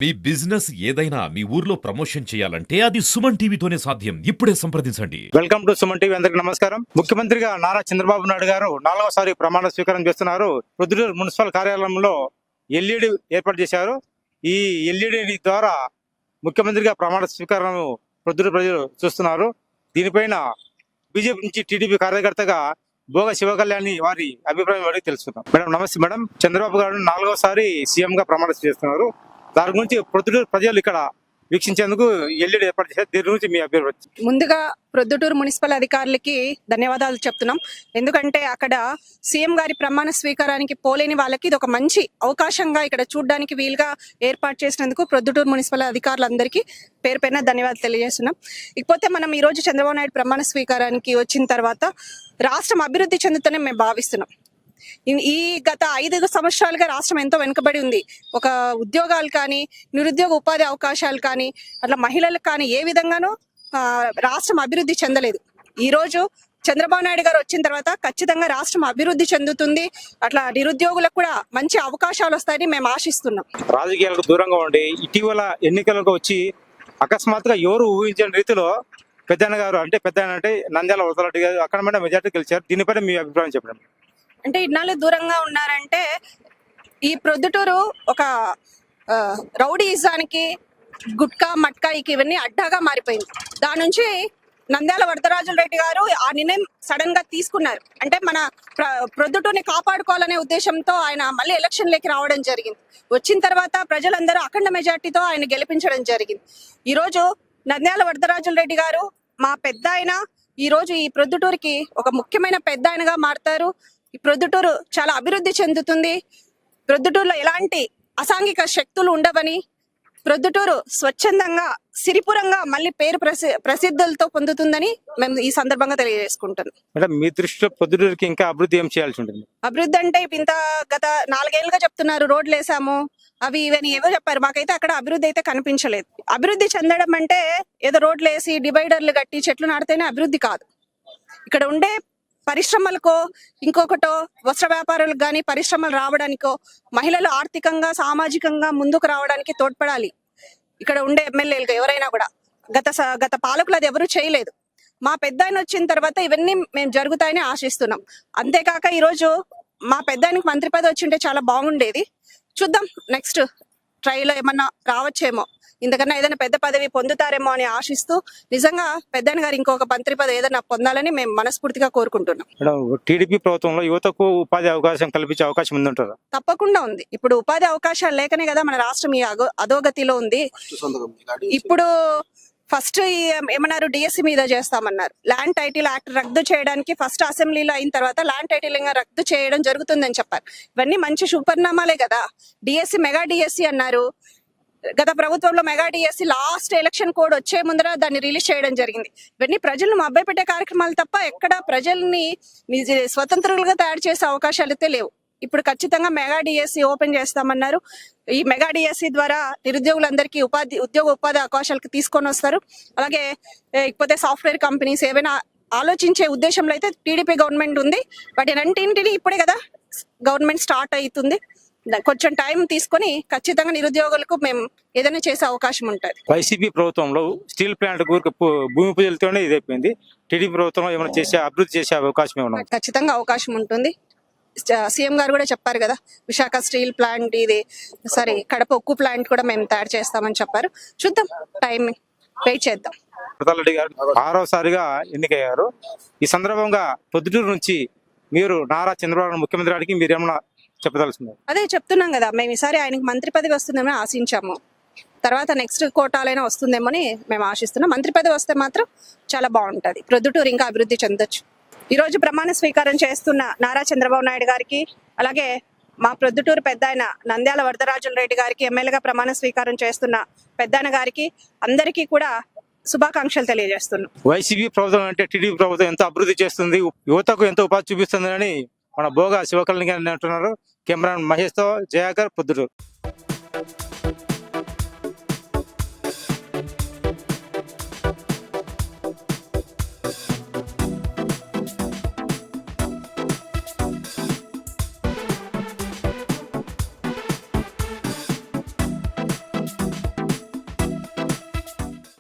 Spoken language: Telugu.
మీ బిజినెస్ ఏదైనా మీ ఊర్లో ప్రమోషన్ చేయాలంటే అది సుమన్ టీవీతోనే సాధ్యం. ఇప్పుడే సంప్రదించండి. Welcome to Suman TV. అందరికీ నమస్కారం. ముఖ్యమంత్రిగా నారా చంద్రబాబు నాయుడు గారు 4వసారి ప్రమాణ స్వీకారం చేస్తున్నారు. ప్రొద్దుటూరు మున్సిపల్ కార్యాలయంలో ఎల్ఈడి ఏర్పాటు చేశారు. ఈ ఎల్ఈడి ద్వారా ముఖ్యమంత్రిగా ప్రమాణ స్వీకారం ప్రొద్దుటూరు ప్రజలు చూస్తున్నారు. దీనిపైన బీజేపీ నుంచి టీడీపీ కార్యకర్తగా భోగ శివకళ్యాణి వారి అభిప్రాయం అడిగి తెలుసుకుందాం. మేడం నమస్తే. మేడం, చంద్రబాబు గారు 4వసారి సీఎం గా ప్రమాణ చేస్తున్నారు. దాని గురించి ప్రొద్దుటూరు ప్రజలు ఇక్కడ వీక్షించేందుకు ఎల్ఈడి ఏర్పాటు చేశారు. దీని గురించి మీ అభిప్రాయం? ముందుగా ప్రొద్దుటూరు మున్సిపల్ అధికారులకి ధన్యవాదాలు చెప్తున్నాం. ఎందుకంటే అక్కడ సీఎం గారి ప్రమాణ స్వీకారానికి పోలేని వాళ్ళకి ఇది ఒక మంచి అవకాశంగా ఇక్కడ చూడడానికి వీలుగా ఏర్పాటు చేసినందుకు ప్రొద్దుటూరు మున్సిపల్ అధికారులందరికీ పేరు పైన ధన్యవాదాలు తెలియజేస్తున్నాం. ఇకపోతే మనం ఈ రోజు చంద్రబాబు నాయుడు ప్రమాణ స్వీకారానికి వచ్చిన తర్వాత రాష్ట్రం అభివృద్ధి చెందుతుందని మేము భావిస్తున్నాం. ఈ గత 5 సంవత్సరాలుగా రాష్ట్రం ఎంతో వెనుకబడి ఉంది. ఒక ఉద్యోగాలు కానీ, నిరుద్యోగ ఉపాధి అవకాశాలు కానీ, అట్లా మహిళలకు కానీ ఏ విధంగానూ రాష్ట్రం అభివృద్ధి చెందలేదు. ఈ రోజు చంద్రబాబు నాయుడు గారు వచ్చిన తర్వాత ఖచ్చితంగా రాష్ట్రం అభివృద్ధి చెందుతుంది. అట్లా నిరుద్యోగులకు కూడా మంచి అవకాశాలు వస్తాయని మేము ఆశిస్తున్నాం. రాజకీయాలకు దూరంగా ఉండి ఇటీవల ఎన్నికలకు వచ్చి అకస్మాత్తుగా ఎవరు ఊహించిన రీతిలో పెద్దన్న గారు అంటే నంద్యాల వరదలారెడ్డి గారు అక్కడ మెజార్టీ గెలిచారు. దీనిపైన మీ అభిప్రాయం చెప్పండి. అంటే ఇన్నాళ్ళు దూరంగా ఉన్నారంటే ఈ ప్రొద్దుటూరు ఒక రౌడీయిజానికి, గుట్కా మట్కాయికి ఇవన్నీ అడ్డాగా మారిపోయింది. దాని నుంచి నంద్యాల వరదరాజులరెడ్డి గారు ఆ నిర్ణయం సడన్ గా తీసుకున్నారు. అంటే మన ప్రొద్దుటూరుని కాపాడుకోవాలనే ఉద్దేశంతో ఆయన మళ్ళీ ఎలక్షన్లోకి రావడం జరిగింది. వచ్చిన తర్వాత ప్రజలందరూ అఖండ మెజార్టీతో ఆయన గెలిపించడం జరిగింది. ఈ రోజు నంద్యాల వరదరాజులరెడ్డి గారు మా పెద్ద ఆయన ఈ రోజు ఈ ప్రొద్దుటూరుకి ఒక ముఖ్యమైన పెద్ద ఆయనగా మారుతారు. ఈ ప్రొద్దుటూరు చాలా అభివృద్ధి చెందుతుంది. ప్రొద్దుటూరులో ఎలాంటి అసాంఘిక శక్తులు ఉండవని, ప్రొద్దుటూరు స్వచ్ఛందంగా సిరిపురంగా మళ్ళీ పేరు ప్రసిద్ధులతో పొందుతుందని మేము ఈ సందర్భంగా తెలియజేసుకుంటాను. అంటే మీ దృష్టిలో ప్రొద్దుటూరుకి ఇంకా అభివృద్ధి ఏం చేయాల్సి ఉంటుంది? అభివృద్ధి అంటే ఇంత గత 4 ఏళ్ళుగా చెప్తున్నారు, రోడ్లు వేసాము అవి ఇవని ఏవో చెప్పారు. మాకైతే అక్కడ అభివృద్ధి అయితే కనిపించలేదు. అభివృద్ధి చెందడం అంటే ఏదో రోడ్లు వేసి డివైడర్లు కట్టి చెట్లు నాటితేనే అభివృద్ధి కాదు. ఇక్కడ ఉండే పరిశ్రమలకో ఇంకొకటో వస్త్ర వ్యాపారులకు కానీ పరిశ్రమలు రావడానికో, మహిళలు ఆర్థికంగా సామాజికంగా ముందుకు రావడానికి తోడ్పడాలి. ఇక్కడ ఉండే ఎమ్మెల్యేలుగా ఎవరైనా కూడా గత పాలకులు అది ఎవరూ చేయలేదు. మా పెద్ద ఆయన వచ్చిన తర్వాత ఇవన్నీ మేము జరుగుతాయని ఆశిస్తున్నాం. అంతేకాక ఈరోజు మా పెద్ద ఆయనకి మంత్రి పదవి వచ్చింటే చాలా బాగుండేది. చూద్దాం, నెక్స్ట్ ట్రైలో ఏమన్నా రావచ్చేమో, ఇంతకన్నా ఏదైనా పెద్ద పదవి పొందుతారేమో అని ఆశిస్తూ నిజంగా పెద్దన్న గారు ఇంకొక మంత్రి పదవి ఏదైనా పొందాలని మేము మనస్ఫూర్తిగా కోరుకుంటున్నాం. టీడీపీ ప్రభుత్వంలో యువతకు ఉపాధి అవకాశం కల్పించే అవకాశం ఉందంటారా? తప్పకుండా ఉంది. ఇప్పుడు ఉపాధి అవకాశాలు లేకనే కదా మన రాష్ట్రం ఈ అధోగతిలో ఉంది. ఇప్పుడు ఫస్ట్ ఏమన్నారు, డిఎస్సి మీద చేస్తామన్నారు. ల్యాండ్ టైటిల్ యాక్ట్ రద్దు చేయడానికి ఫస్ట్ అసెంబ్లీలో అయిన తర్వాత ల్యాండ్ టైటిలింగ్ రద్దు చేయడం జరుగుతుందని చెప్పారు. ఇవన్నీ మంచి శుభపరిణామాలే కదా. డిఎస్సి మెగా డిఎస్సి అన్నారు. గత ప్రభుత్వంలో mega DSC last election code వచ్చే ముందర దాన్ని రిలీజ్ చేయడం జరిగింది. ఇవన్నీ ప్రజలను మభ్యపెట్టే కార్యక్రమాలు తప్ప ఎక్కడ ప్రజల్ని స్వతంత్రులుగా తయారు చేసే అవకాశాలు అయితే లేవు. ఇప్పుడు ఖచ్చితంగా మెగా డిఎస్సి ఓపెన్ చేస్తామన్నారు. ఈ మెగా డిఎస్సి ద్వారా నిరుద్యోగులందరికీ ఉద్యోగ ఉపాధి అవకాశాలకు తీసుకొని వస్తారు. అలాగే ఇకపోతే సాఫ్ట్వేర్ కంపెనీస్ ఏవైనా ఆలోచించే ఉద్దేశంలో అయితే టీడీపీ గవర్నమెంట్ ఉంది. వాటిని ఇప్పుడే కదా గవర్నమెంట్ స్టార్ట్ అవుతుంది. కొంచెం టైం తీసుకొని ఖచ్చితంగా నిరుద్యోగులకు మేము ఏదైనా చేసే అవకాశం ఉంటుంది. వైసీపీ ప్రభుత్వంలో స్టీల్ ప్లాంట్ భూమి పూజలతోనే ఇదైపోయింది. టీడీపీ ప్రభుత్వంలో ఏమైనా అభివృద్ధి చేసే అవకాశం ఏమైనా? ఖచ్చితంగా అవకాశం ఉంటుంది. సీఎం గారు కూడా చెప్పారు కదా, విశాఖ స్టీల్ ప్లాంట్ కడప ఉక్కు ప్లాంట్ కూడా మేము తయారు చేస్తామని చెప్పారు. చూద్దాం, టైం వెయిట్ చేద్దాం. వరదలారెడ్డి గారు 6వసారిగా ఎన్నికయ్యారు. ఈ సందర్భంగా ప్రొద్దుటూరు నుంచి మీరు నారా చంద్రబాబు ముఖ్యమంత్రి గారికి మీరు ఏమన్నా చెప్పదలుచుకున్నారు? అదే చెప్తున్నాం కదా, మేము ఈసారి ఆయనకి మంత్రి పదవి వస్తుందేమో ఆశించాము. తర్వాత నెక్స్ట్ కోటాలైనా వస్తుందేమో అని మేము ఆశిస్తున్నాం. మంత్రి పదవి వస్తే మాత్రం చాలా బాగుంటుంది. ప్రొద్దుటూరు ఇంకా అభివృద్ధి చెందొచ్చు. ఈ రోజు ప్రమాణ స్వీకారం చేస్తున్న నారా చంద్రబాబు నాయుడు గారికి, అలాగే మా ప్రొద్దుటూరు పెద్ద ఆయన నంద్యాల వరదరాజులరెడ్డి గారికి, ఎమ్మెల్యేగా ప్రమాణ స్వీకారం చేస్తున్న పెద్దన్న గారికి అందరికీ కూడా శుభాకాంక్షలు తెలియజేస్తున్నాం. వైసీపీ ప్రభుత్వం అంటే టీడీపీ ప్రభుత్వం ఎంత అభివృద్ధి చేస్తుంది, యువతకు ఎంత ఉపాధి చూపిస్తుంది అని మన భోగ శివకళ్యాణి గారు అంటున్నారు. కెమెరామెన్ మహేష్ తో జయాకర్, ప్రొద్దుటూరు.